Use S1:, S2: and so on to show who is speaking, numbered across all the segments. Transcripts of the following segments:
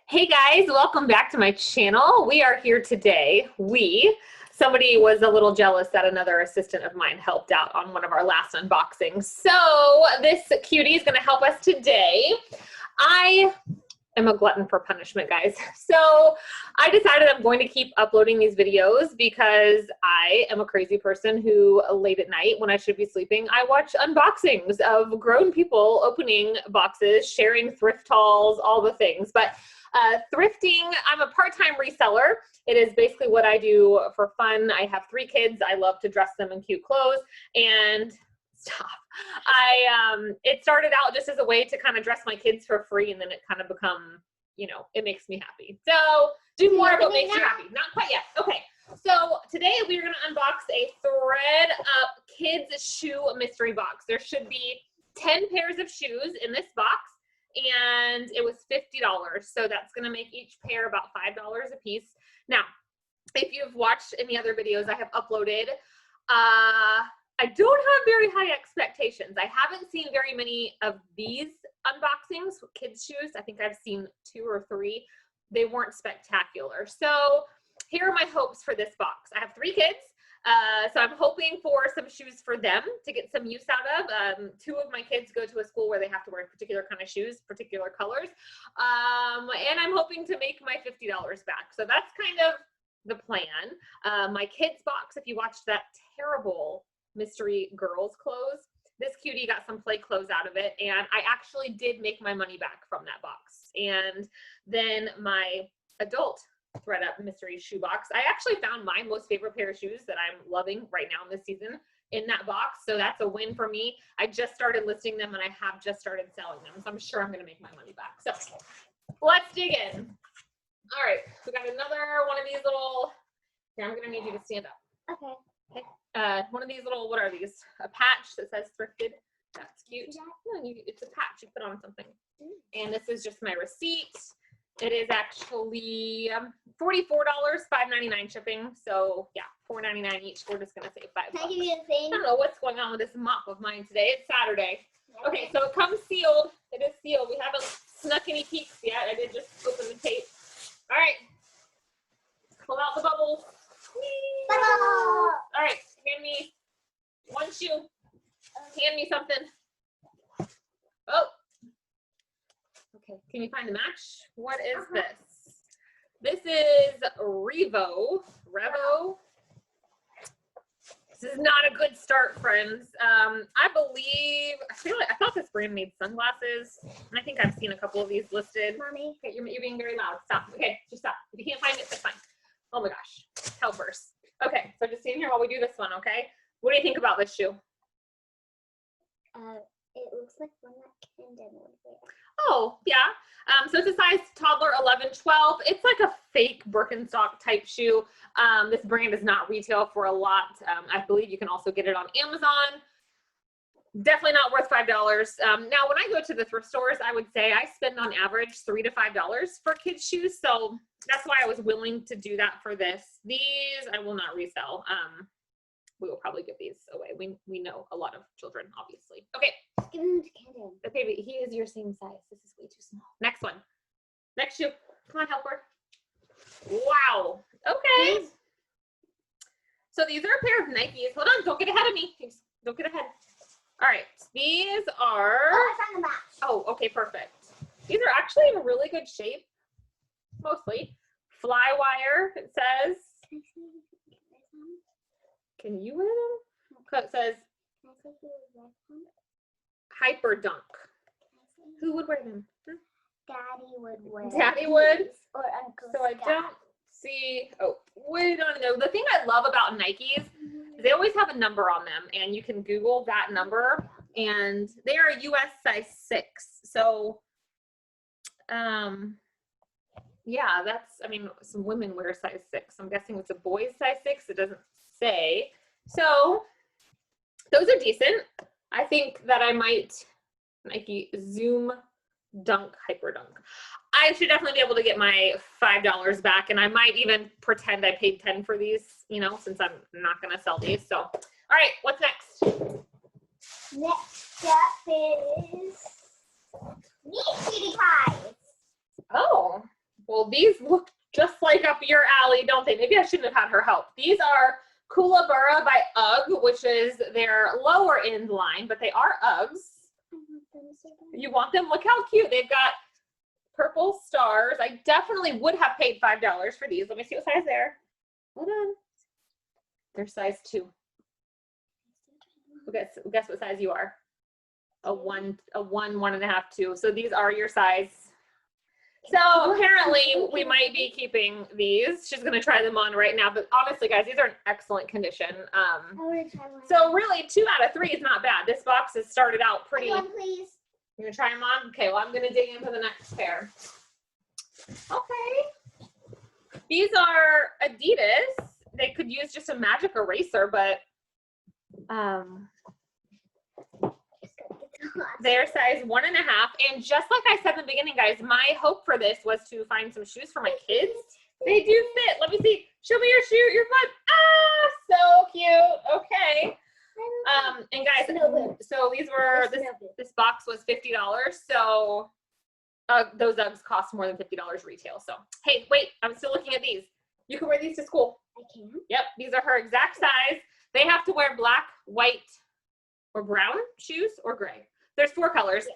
S1: Hey guys, welcome back to my channel. We are here today. Somebody was a little jealous that another assistant of mine helped out on one of our last unboxings. So this cutie is going to help us today. I am a glutton for punishment, guys. So I decided I'm going to keep uploading these videos because I am a crazy person who late at night when I should be sleeping, I watch unboxings of grown people opening boxes, sharing thrift hauls, all the things. But thrifting, I'm a part-time reseller. It is basically what I do for fun. I have 3 kids. I love to dress them in cute clothes and it started out just as a way to kind of dress my kids for free, and then it kind of become, it makes me happy. So do more of what makes you happy. Not quite yet. Okay. So today we're going to unbox a ThredUp kids shoe mystery box. There should be 10 pairs of shoes in this box, and it was $50. So that's going to make each pair about $5 a piece. Now, if you've watched any other videos I have uploaded, I don't have very high expectations. I haven't seen very many of these unboxings, kids' shoes. I think I've seen 2 or 3. They weren't spectacular. So here are my hopes for this box. I have 3 kids, so I'm hoping for some shoes for them to get some use out of. 2 of my kids go to a school where they have to wear particular kind of shoes, particular colors, and I'm hoping to make my $50 back. So that's kind of the plan. My kids' box, if you watched that terrible mystery girls clothes, this cutie got some play clothes out of it, and I actually did make my money back from that box. And then my adult ThredUp mystery shoe box, I actually found my most favorite pair of shoes that I'm loving right now in this season in that box, so that's a win for me. I just started listing them and I have just started selling them, so I'm sure I'm going to make my money back. So let's dig in. All right, we got another one of these little, here, I'm going to need you to stand up.
S2: Okay.
S1: One of these little, what are these? A patch that says thrifted. That's cute. No, it's a patch you put on something. And this is just my receipt. It is actually $44, $5.99 shipping. So yeah, $4.99 each. We're just gonna save $5.
S2: Can I give you a thing?
S1: I don't know what's going on with this mop of mine today. It's Saturday. Okay, so it comes sealed. It is sealed. We haven't snuck any peeks yet. I did just open the tape. All right. Pull out the bubbles.
S2: Bubble!
S1: All right, hand me one shoe. Hand me something. Oh. Okay, can you find the match? What is this? This is Revo. This is not a good start, friends. I thought this brand made sunglasses. I think I've seen a couple of these listed.
S2: Mommy.
S1: Okay, you're being very loud. Stop. Okay, just stop. If you can't find it, that's fine. Oh my gosh, helpers. Okay, so just stand here while we do this one, okay? What do you think about this shoe?
S2: It looks like one that Kidizen would wear.
S1: Oh, yeah. So it's a size toddler 11, 12. It's like a fake Birkenstock type shoe. This brand does not retail for a lot. I believe you can also get it on Amazon. Definitely not worth $5. Now, when I go to the thrift stores, I would say I spend on average $3 to $5 for kids' shoes. So that's why I was willing to do that for this. These I will not resell. We will probably give these away. We know a lot of children, obviously. Okay.
S2: Give them to Kidizen.
S1: Okay, but he is your same size. This is way too small. Next one. Next shoe. Come on, helper. Wow. Okay. So these are a pair of Nikes. Hold on. Don't get ahead of me. Don't get ahead. All right. These are.
S2: Oh, I found the match.
S1: Oh, okay, perfect. These are actually in really good shape. Mostly. Flywire, it says. Can you wear them? It says Hyper Dunk. Who would wear them?
S2: Daddy would wear them.
S1: Daddy would?
S2: Or Uncle
S1: So I don't see, we don't know. The thing I love about Nikes is they always have a number on them, and you can Google that number, and they are a US size 6. So, yeah, some women wear size 6. I'm guessing it's a boy's size 6. It doesn't say. So those are decent. I think that I might Nike Zoom Dunk Hyper Dunk. I should definitely be able to get my $5 back, and I might even pretend I paid 10 for these, since I'm not going to sell these. So, all right, what's next?
S2: Next up is these cutie pies.
S1: Oh, well, these look just like up your alley, don't they? Maybe I shouldn't have had her help. These are Koolaburra by UGG, which is their lower end line, but they are Uggs. You want them? Look how cute. They've got purple stars. I definitely would have paid $5 for these. Let me see what size they're. Hold on. They're size 2. Guess what size you are? A 1, 1.5, 2. So these are your size. So apparently we might be keeping these. She's gonna try them on right now, but honestly, guys, these are in excellent condition. So really, 2 out of 3 is not bad. This box has started out pretty.
S2: One, please.
S1: You're gonna try them on? Okay, well, I'm gonna dig into the next pair. Okay. These are Adidas. They could use just a magic eraser, but they're size 1.5. And just like I said in the beginning, guys, my hope for this was to find some shoes for my kids. They do fit. Let me see. Show me your shoe, your foot. Ah, so cute. Okay. And guys, so these were, this box was $50. So those Uggs cost more than $50 retail. So, hey, wait, I'm still looking at these. You can wear these to school.
S2: I can.
S1: Yep, these are her exact size. They have to wear black, white, or brown shoes or gray. There's 4 colors,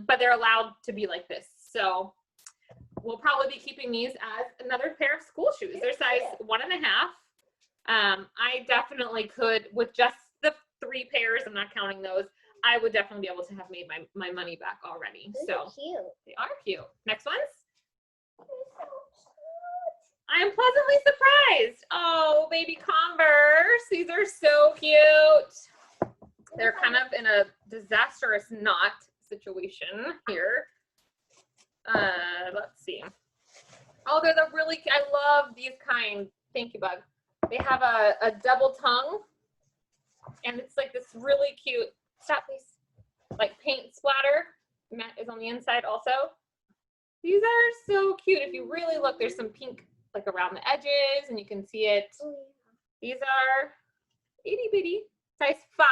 S1: but they're allowed to be like this. So we'll probably be keeping these as another pair of school shoes. They're size 1.5. I definitely could, with just the 3 pairs, I'm not counting those, I would definitely be able to have made my money back already.
S2: These
S1: so
S2: are cute.
S1: they are cute. Next ones. I am pleasantly surprised. Oh, baby Converse. These are so cute. They're kind of in a disastrous knot situation here. Let's see. Oh, they're the really, I love these kind. Thank you, Bug. They have a double tongue, and it's like this really cute, stop please, like paint splatter. Matte is on the inside also. These are so cute. If you really look, there's some pink like around the edges, and you can see it. These are itty bitty, size 5.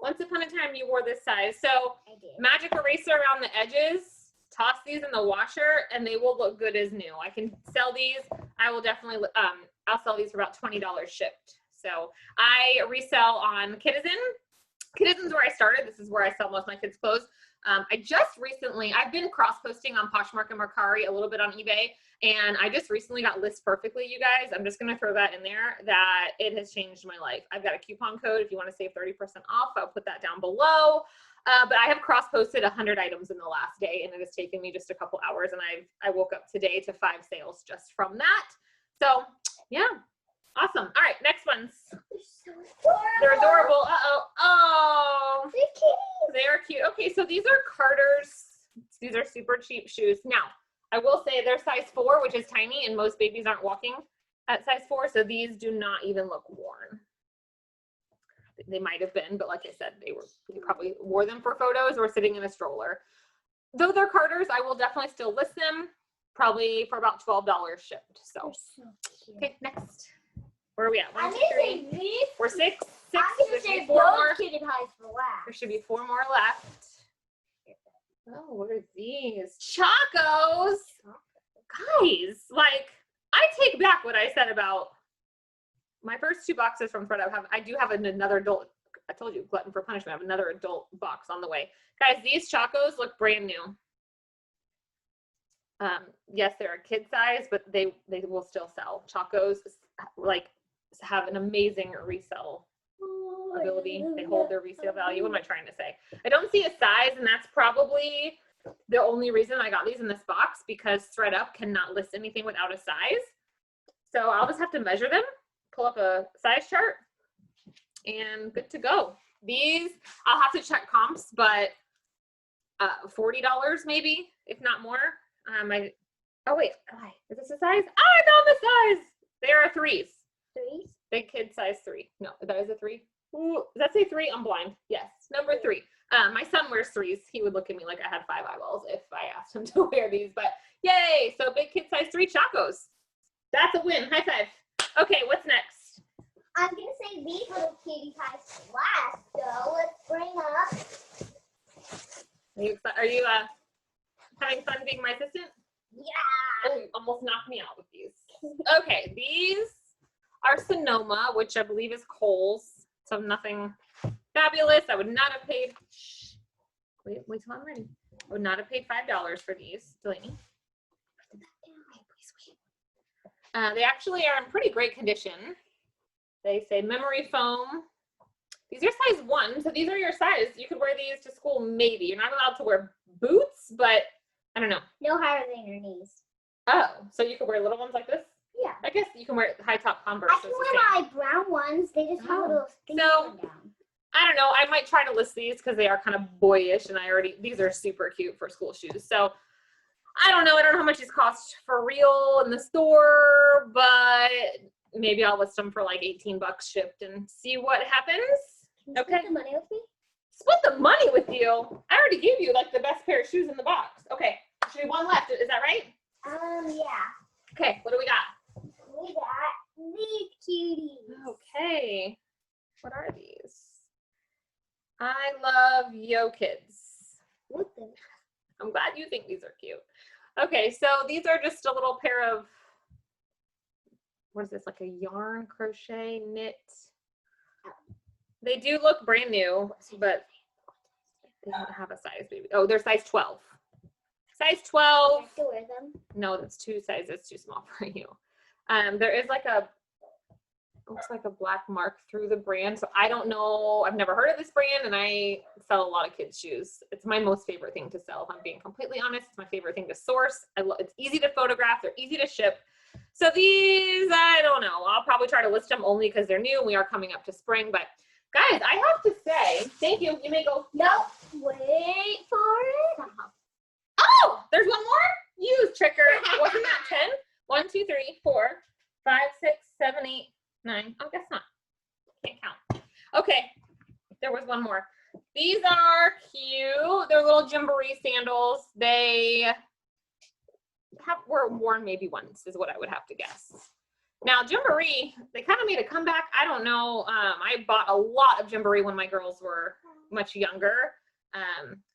S1: Once upon a time, you wore this size. So magic eraser around the edges, toss these in the washer, and they will look good as new. I can sell these. I will definitely, I'll sell these for about $20 shipped. So I resell on Kidizen. Kidizen's where I started. This is where I sell most of my kids' clothes. I just recently, I've been cross-posting on Poshmark and Mercari, a little bit on eBay, and I just recently got List Perfectly, you guys. I'm just going to throw that in there, that it has changed my life. I've got a coupon code if you want to save 30% off. I'll put that down below. But I have cross-posted 100 items in the last day, and it has taken me just a couple hours, and I woke up today to 5 sales just from that. So, yeah. Awesome. All right, next ones. They're adorable. Uh-oh. Oh.
S2: They're kitties.
S1: They are cute. Okay, so these are Carter's. These are super cheap shoes. Now, I will say they're size 4, which is tiny, and most babies aren't walking at size 4, so these do not even look worn. They might have been, but like I said, they probably wore them for photos or sitting in a stroller. Though they're Carter's, I will definitely still list them, probably for about $12 shipped. So, okay, next. Where are we at? 1, 2, 3. We're 6. There should be 4 more. There should be 4 more left. Oh, what are these? Chacos. Guys, like, I take back what I said about my first 2 boxes from ThredUp. I do have another adult. I told you, glutton for punishment. I have another adult box on the way. Guys, these Chacos look brand new. Yes, they're a kid size, but they will still sell. Chacos, like, have an amazing resell ability. They hold their resale value. What am I trying to say? I don't see a size, and that's probably the only reason I got these in this box, because ThredUp cannot list anything without a size. So I'll just have to measure them, pull up a size chart, and good to go. These, I'll have to check comps, but $40 maybe, if not more. Oh wait, is this a size? Oh, I found the size. They are 3s.
S2: 3s?
S1: Big kid size 3. No, that is a 3. Ooh, does that say 3? I'm blind. Yes, number 3. My son wears 3s. He would look at me like I had 5 eyeballs if I asked him to wear these, but yay. So big kid size 3 Chacos. That's a win. High five. Okay, what's next?
S2: I'm going to say these little kitty pies last, so let's bring up.
S1: Are you having fun being my assistant?
S2: Yeah.
S1: Oh, you almost knocked me out with these. Okay, these are Sonoma, which I believe is Kohl's. So nothing fabulous. I would not have paid. Shh. Wait till I'm ready. I would not have paid $5 for these, Delaney. They actually are in pretty great condition. They say memory foam. These are size 1, so these are your size. You could wear these to school maybe. You're not allowed to wear boots, but I don't know.
S2: No higher than your knees.
S1: Oh, so you could wear little ones like this?
S2: Yeah.
S1: I guess you can wear high top Converse.
S2: I can wear my brown ones. They just have a little skinny one down.
S1: I don't know. I might try to list these because they are kind of boyish, and these are super cute for school shoes. So I don't know. I don't know how much these cost for real in the store, but maybe I'll list them for like 18 bucks shipped and see what happens.
S2: Can you split the money with me?
S1: Split the money with you? I already gave you like the best pair of shoes in the box. Okay, should be one left. Is that right?
S2: Yeah.
S1: Okay, what do we got?
S2: We got these cuties.
S1: Okay, what are these? I love Yo Kids.
S2: What the?
S1: I'm glad you think these are cute. Okay, so these are just a little pair of, what is this, like a yarn crochet knit? They do look brand new, but they don't have a size, baby. Oh, they're size 12. Size 12.
S2: I have to wear them.
S1: No, that's 2 sizes too small for you. There is like looks like a black mark through the brand. So I don't know. I've never heard of this brand, and I sell a lot of kids' shoes. It's my most favorite thing to sell. If I'm being completely honest, it's my favorite thing to source. It's easy to photograph. They're easy to ship. So these, I don't know. I'll probably try to list them only because they're new. We are coming up to spring, but guys, I have to say, thank you. You may go.
S2: Nope. Wait for it.
S1: Oh, there's one more? Use Tricker. Wasn't that 10? 1, 2, 3, 4, 5, 6, 7, 8, 9. Oh, guess not. Can't count. Okay, there was one more. These are cute. They're little Gymboree sandals. They were worn maybe once is what I would have to guess. Now, Gymboree, they kind of made a comeback. I don't know. I bought a lot of Gymboree when my girls were much younger.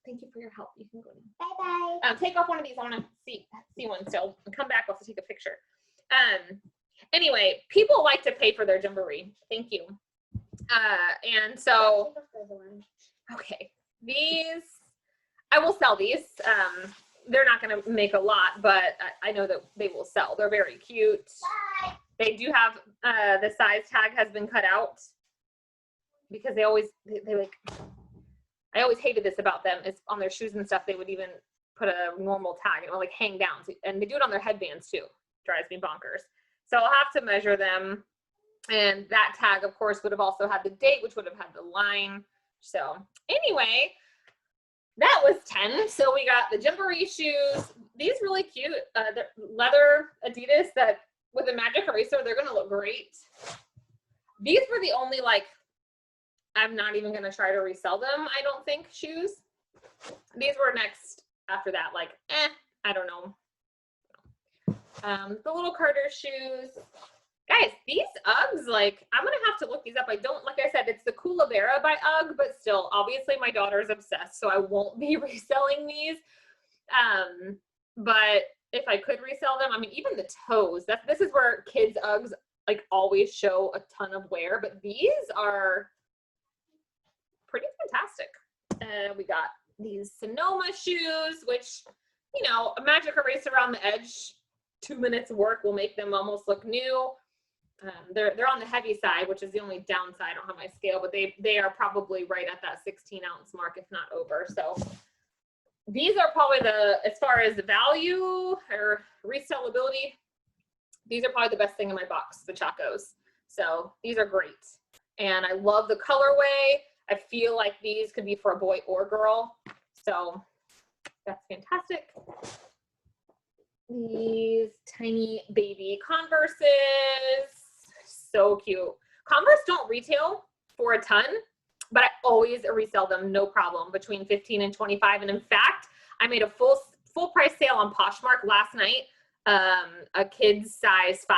S1: Thank you for your help. You can go now.
S2: Bye-bye.
S1: Take off one of these. I want to see one still. Come back. I'll have to take a picture. Anyway, people like to pay for their Gymboree. Thank you. And so, okay, these, I will sell these. They're not going to make a lot, but I know that they will sell. They're very cute.
S2: Bye.
S1: They do have, the size tag has been cut out because they like, I always hated this about them. It's on their shoes and stuff. They would even put a normal tag and it would like hang down. And they do it on their headbands too. Drives me bonkers. So I'll have to measure them. And that tag, of course, would have also had the date, which would have had the line. So anyway, that was 10. So we got the Gymboree shoes. These really cute. They're leather Adidas that with a magic eraser, they're going to look great. These were the only, like, I'm not even going to try to resell them, I don't think, shoes. These were next after that, like, I don't know. The little Carter shoes. Guys, these Uggs, like, I'm going to have to look these up. I don't, like I said, it's the Coolavera by Ugg, but still, obviously my daughter's obsessed, so I won't be reselling these. But if I could resell them, I mean, even the toes, this is where kids' Uggs, like, always show a ton of wear, but these are pretty fantastic. We got these Sonoma shoes, which, you know, a magic eraser around the edge, 2 minutes work will make them almost look new. They're on the heavy side, which is the only downside. I don't have my scale, but they are probably right at that 16-ounce mark, if not over. So these are probably as far as value or resellability, these are probably the best thing in my box, the Chacos. So these are great. And I love the colorway. I feel like these could be for a boy or girl. So that's fantastic. These tiny baby Converses, so cute. Converse don't retail for a ton, but I always resell them, no problem, between 15 and 25. And in fact, I made a full price sale on Poshmark last night, a kid's size 5,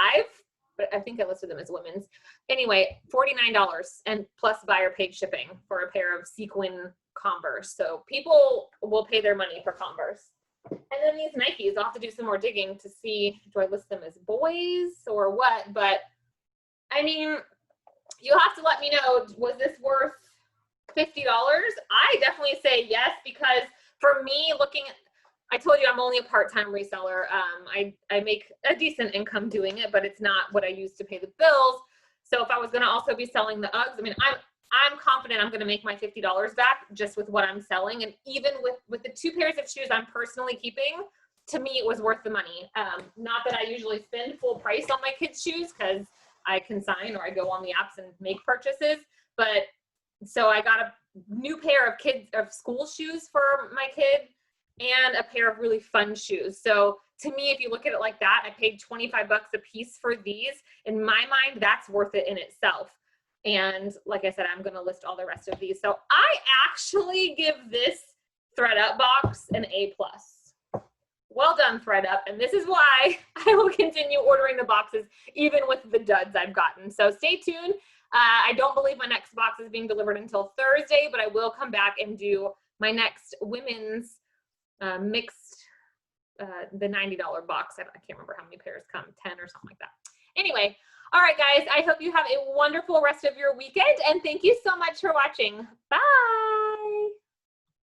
S1: but I think I listed them as women's. Anyway, $49 and plus buyer paid shipping for a pair of sequin Converse. So people will pay their money for Converse. And then these Nikes, I'll have to do some more digging to see, do I list them as boys or what? But I mean, you'll have to let me know, was this worth $50? I definitely say yes, because for me, I told you I'm only a part-time reseller. I make a decent income doing it, but it's not what I use to pay the bills. So if I was gonna also be selling the Uggs, I mean, I'm confident I'm gonna make my $50 back just with what I'm selling. And even with the 2 pairs of shoes I'm personally keeping, to me, it was worth the money. Not that I usually spend full price on my kids' shoes, because I consign or I go on the apps and make purchases. But so I got a new pair of school shoes for my kid and a pair of really fun shoes. So to me, if you look at it like that, I paid $25 a piece for these. In my mind, that's worth it in itself. And like I said, I'm going to list all the rest of these. So I actually give this ThredUp box an A+. Well done, ThredUp. And this is why I will continue ordering the boxes, even with the duds I've gotten. So stay tuned. I don't believe my next box is being delivered until Thursday, but I will come back and do my next women's mixed, the $90 box. I can't remember how many pairs come, 10 or something like that. Anyway, all right, guys, I hope you have a wonderful rest of your weekend, and thank you so much for watching. Bye.